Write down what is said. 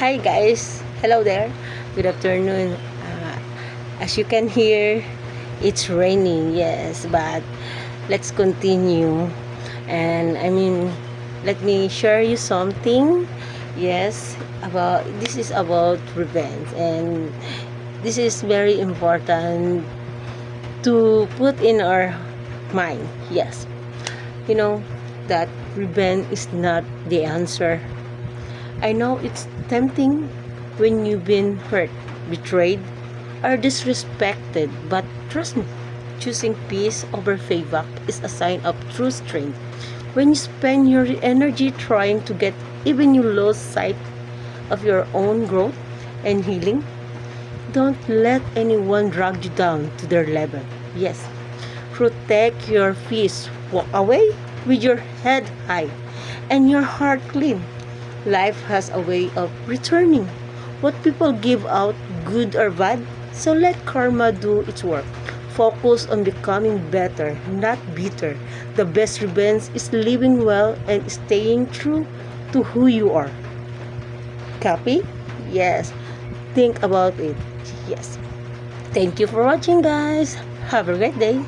Hi guys, hello there. Good afternoon. As you can hear, it's raining. Yes, but let's continue. Let me share you something. Yes, about this is about revenge, and this is very important to put in our mind. Yes, you know that revenge is not the answer. I know it's tempting when you've been hurt, betrayed, or disrespected, but trust me, choosing peace over payback is a sign of true strength. When you spend your energy trying to get even, you lose sight of your own growth and healing. Don't let anyone drag you down to their level. Yes, protect your peace. Walk away with your head high and your heart clean. Life has a way of returning what people give out, good or bad. So let karma do its work. Focus on becoming better, not bitter. The best revenge is living well and staying true to who you are. Copy? Yes. Think about it. Yes. Thank you for watching, guys. Have a great day.